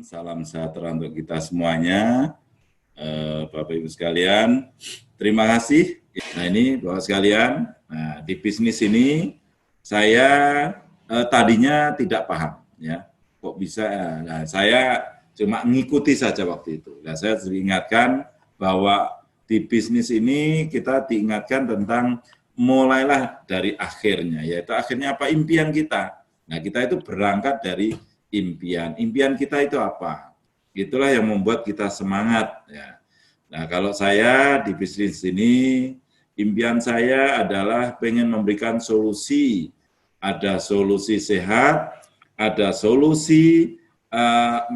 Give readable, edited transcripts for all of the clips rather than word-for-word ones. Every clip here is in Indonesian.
Salam sejahtera untuk kita semuanya, Bapak Ibu sekalian. Terima kasih. Nah ini Bapak sekalian, nah, di bisnis ini saya tadinya tidak paham, ya kok bisa. Nah saya cuma mengikuti saja waktu itu. Nah saya diingatkan bahwa di bisnis ini kita diingatkan tentang mulailah dari akhirnya, yaitu akhirnya apa, impian kita. Nah kita itu berangkat dari impian. Impian kita itu apa? Itulah yang membuat kita semangat. Ya. Nah, kalau saya di bisnis ini, impian saya adalah pengen memberikan solusi. Ada solusi sehat, ada solusi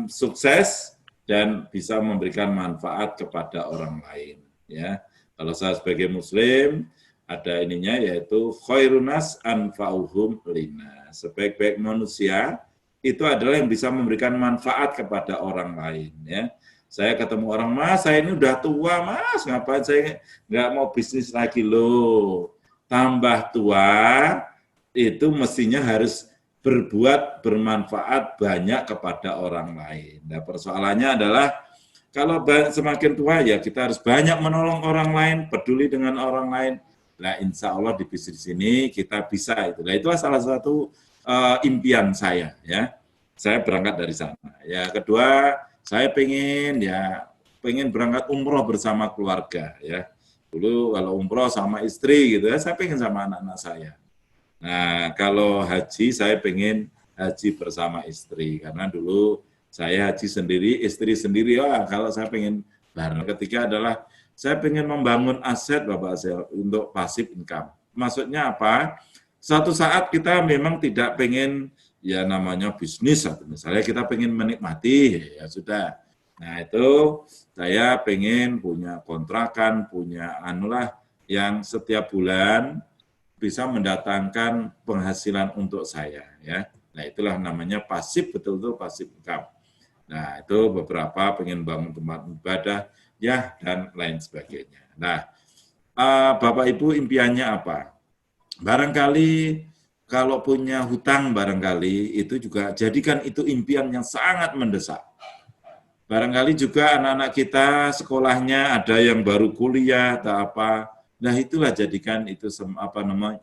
sukses, dan bisa memberikan manfaat kepada orang lain. Ya, kalau saya sebagai Muslim, ada ininya yaitu khairunas anfa'uhum lina. Sebaik-baik manusia itu adalah yang bisa memberikan manfaat kepada orang lain. Ya, saya ketemu orang, Mas, saya ini udah tua, Mas, ngapain saya nggak mau bisnis lagi loh. Tambah tua itu mestinya harus berbuat bermanfaat banyak kepada orang lain. Nah, persoalannya adalah kalau semakin tua ya kita harus banyak menolong orang lain, peduli dengan orang lain. Nah, insya Allah di bisnis ini kita bisa itu. Nah, itulah salah satu impian saya, ya. Saya berangkat dari sana. Ya, kedua, saya pengen berangkat umroh bersama keluarga, ya. Dulu kalau umroh sama istri gitu ya, saya pengen sama anak-anak saya. Nah, kalau haji saya pengen haji bersama istri karena dulu saya haji sendiri, istri sendiri. Wah, kalau saya pengen bareng. Ketiga adalah saya pengen membangun aset Bapak Asel untuk pasif income. Maksudnya apa? Suatu saat kita memang tidak pengen ya namanya bisnis, misalnya kita pengen menikmati, ya sudah. Nah itu saya pengen punya kontrakan, punya anulah yang setiap bulan bisa mendatangkan penghasilan untuk saya, ya. Nah itulah namanya pasif, betul-betul pasif income. Nah itu beberapa pengen bangun tempat ibadah, ya, dan lain sebagainya. Nah Bapak Ibu impiannya apa? Barangkali kalau punya hutang barangkali itu juga jadikan itu impian yang sangat mendesak. Barangkali juga anak-anak kita sekolahnya ada yang baru kuliah atau apa. Nah, itulah jadikan itu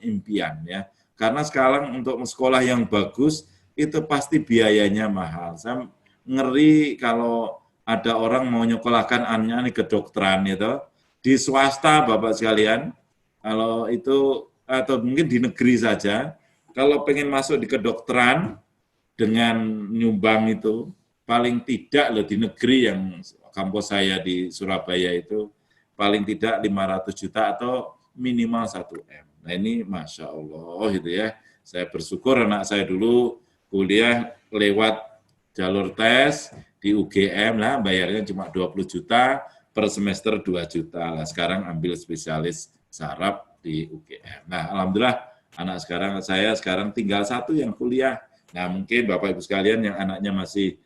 impian, ya. Karena sekarang untuk sekolah yang bagus itu pasti biayanya mahal. Saya ngeri kalau ada orang mau nyekolahkan anaknya ke kedokteran itu di swasta Bapak sekalian. Kalau itu atau mungkin di negeri saja, kalau pengen masuk di kedokteran dengan nyumbang itu, paling tidak loh di negeri yang kampus saya di Surabaya itu, paling tidak 500 juta atau minimal 1 M. Nah ini Masya Allah gitu ya, saya bersyukur anak saya dulu kuliah lewat jalur tes di UGM lah, bayarnya cuma 20 juta, per semester 2 juta lah. Sekarang ambil spesialis saraf di UGM. Nah, alhamdulillah anak saya sekarang tinggal satu yang kuliah. Nah, mungkin Bapak Ibu sekalian yang anaknya masih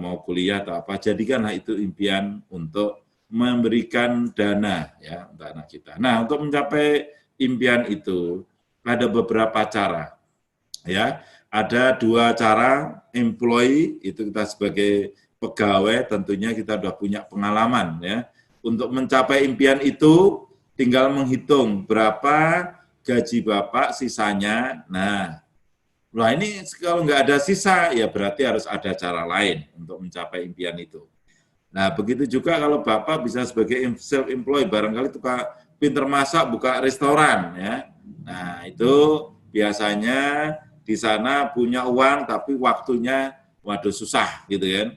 mau kuliah atau apa, jadikanlah itu impian untuk memberikan dana ya untuk anak kita. Nah, untuk mencapai impian itu ada beberapa cara. Ya, ada 2 cara. Employee itu kita sebagai pegawai tentunya kita sudah punya pengalaman ya. Untuk mencapai impian itu tinggal menghitung berapa gaji Bapak sisanya. Nah, ini kalau nggak ada sisa, ya berarti harus ada cara lain untuk mencapai impian itu. Nah, begitu juga kalau Bapak bisa sebagai self-employed, barangkali tukang pinter masak, buka restoran. Ya. Nah, itu biasanya di sana punya uang, tapi waktunya, waduh susah gitu kan.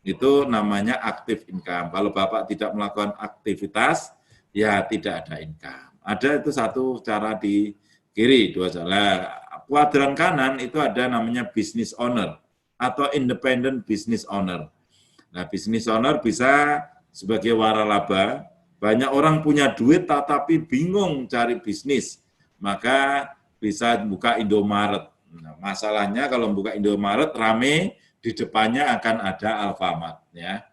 Itu namanya active income. Kalau Bapak tidak melakukan aktivitas, ya tidak ada income. Ada itu satu cara di kiri, 2 cara. Kuadran kanan itu ada namanya business owner atau independent business owner. Nah, business owner bisa sebagai waralaba. Banyak orang punya duit tetapi bingung cari bisnis, maka bisa buka Indomaret. Nah, masalahnya kalau buka Indomaret rame, di depannya akan ada Alfamart, ya.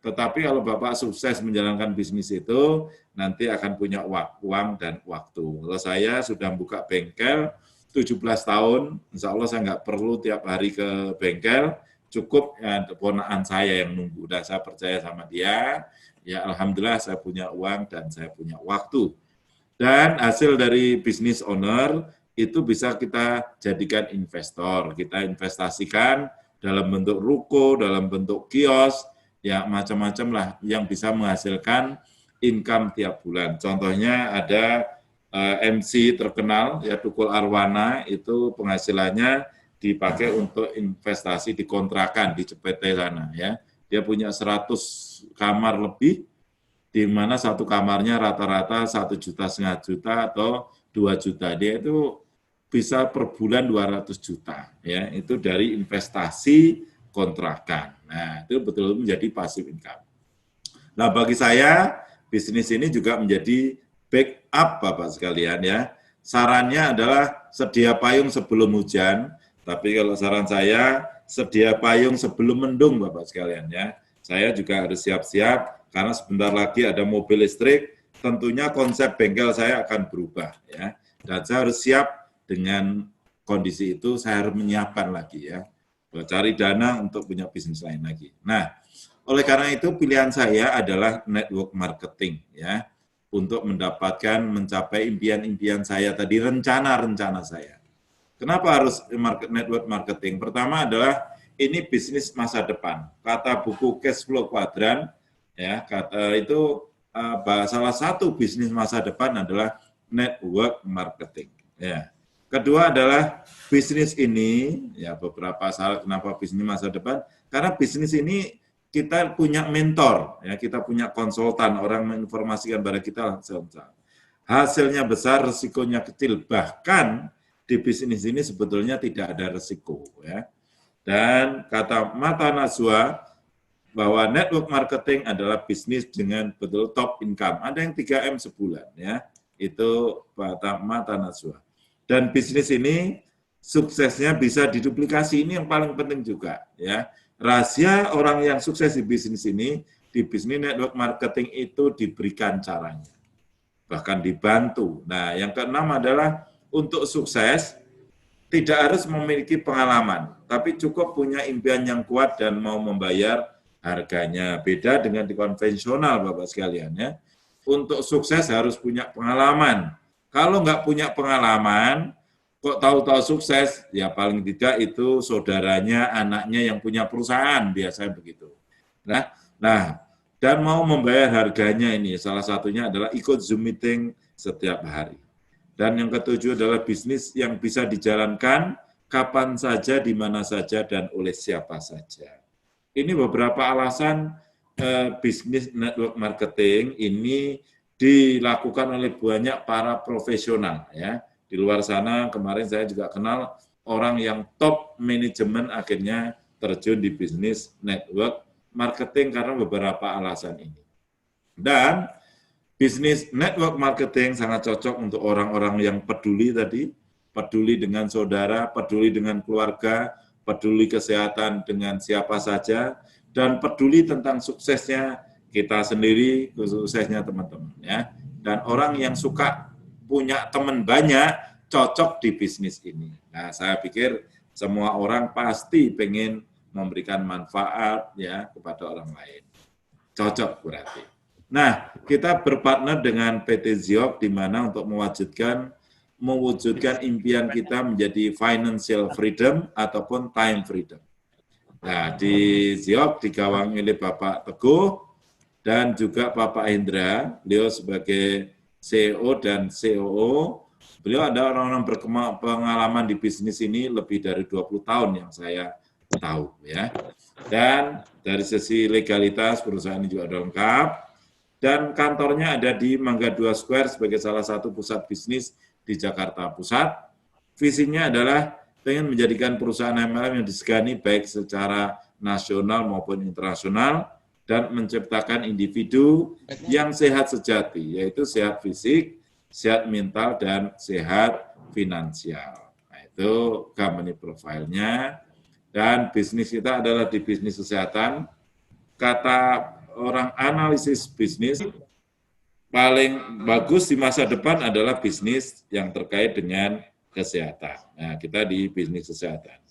Tetapi kalau Bapak sukses menjalankan bisnis itu, nanti akan punya uang dan waktu. Kalau saya sudah buka bengkel 17 tahun, insya Allah saya nggak perlu tiap hari ke bengkel, cukup ponakan saya yang nunggu. Dan saya percaya sama dia, ya alhamdulillah saya punya uang dan saya punya waktu. Dan hasil dari business owner itu bisa kita jadikan investor, kita investasikan dalam bentuk ruko, dalam bentuk kios, ya macam-macam lah yang bisa menghasilkan income tiap bulan. Contohnya ada MC terkenal, ya Tukul Arwana, itu penghasilannya dipakai untuk investasi di kontrakan di Cepete sana. Ya. Dia punya 100 kamar lebih, di mana satu kamarnya rata-rata 1,5 juta atau 2 juta. Dia itu bisa per bulan 200 juta. Ya, itu dari investasi kontrakan. Nah, itu betul-betul menjadi passive income. Nah, bagi saya, bisnis ini juga menjadi backup, Bapak sekalian ya. Sarannya adalah sedia payung sebelum hujan, tapi kalau saran saya, sedia payung sebelum mendung, Bapak sekalian ya. Saya juga harus siap-siap, karena sebentar lagi ada mobil listrik, tentunya konsep bengkel saya akan berubah ya. Dan saya harus siap dengan kondisi itu, saya harus menyiapkan lagi ya. Cari dana untuk punya bisnis lain lagi. Nah, oleh karena itu pilihan saya adalah network marketing ya, untuk mendapatkan mencapai impian-impian saya tadi, rencana-rencana saya. Kenapa harus network marketing? Pertama adalah ini bisnis masa depan. Kata buku Cash Flow Quadrant ya, kata itu salah satu bisnis masa depan adalah network marketing ya. Kedua adalah bisnis ini ya, beberapa salah kenapa bisnis masa depan, karena bisnis ini kita punya mentor ya, kita punya konsultan, orang menginformasikan pada kita langsung. Hasilnya besar, risikonya kecil, bahkan di bisnis ini sebetulnya tidak ada risiko ya. Dan kata Mata Najwa bahwa network marketing adalah bisnis dengan betul top income. Ada yang 3M sebulan ya. Itu kata Mata Najwa. Dan bisnis ini suksesnya bisa diduplikasi, ini yang paling penting juga ya. Rahasia orang yang sukses di bisnis ini, di bisnis network marketing itu diberikan caranya. Bahkan dibantu. Nah, yang keenam adalah untuk sukses, tidak harus memiliki pengalaman, tapi cukup punya impian yang kuat dan mau membayar harganya. Beda dengan di konvensional, Bapak sekalian ya. Untuk sukses harus punya pengalaman. Kalau nggak punya pengalaman, kok tahu-tahu sukses, ya paling tidak itu saudaranya, anaknya yang punya perusahaan, biasanya begitu. Nah, dan mau membayar harganya ini, salah satunya adalah ikut Zoom meeting setiap hari. Dan yang ketujuh adalah bisnis yang bisa dijalankan kapan saja, di mana saja, dan oleh siapa saja. Ini beberapa alasan bisnis network marketing ini dilakukan oleh banyak para profesional ya. Di luar sana kemarin saya juga kenal orang yang top manajemen akhirnya terjun di bisnis network marketing karena beberapa alasan ini. Dan bisnis network marketing sangat cocok untuk orang-orang yang peduli tadi, peduli dengan saudara, peduli dengan keluarga, peduli kesehatan dengan siapa saja, dan peduli tentang suksesnya kita sendiri, suksesnya teman-teman ya. Dan orang yang suka punya teman banyak, cocok di bisnis ini. Nah, saya pikir semua orang pasti pengen memberikan manfaat ya kepada orang lain. Cocok berarti. Nah, kita berpartner dengan PT Ziok di mana untuk mewujudkan impian kita menjadi financial freedom ataupun time freedom. Nah, di Ziok digawangi oleh Bapak Teguh dan juga Bapak Indra, beliau sebagai CEO dan COO. Beliau ada orang-orang berpengalaman di bisnis ini lebih dari 20 tahun yang saya tahu ya. Dan dari sisi legalitas perusahaan ini juga ada lengkap, dan kantornya ada di Mangga 2 Square sebagai salah satu pusat bisnis di Jakarta Pusat. Visinya adalah ingin menjadikan perusahaan MLM yang disegani baik secara nasional maupun internasional dan menciptakan individu yang sehat sejati, yaitu sehat fisik, sehat mental, dan sehat finansial. Nah, itu company profile-nya. Dan bisnis kita adalah di bisnis kesehatan. Kata orang analisis bisnis, paling bagus di masa depan adalah bisnis yang terkait dengan kesehatan. Nah, kita di bisnis kesehatan.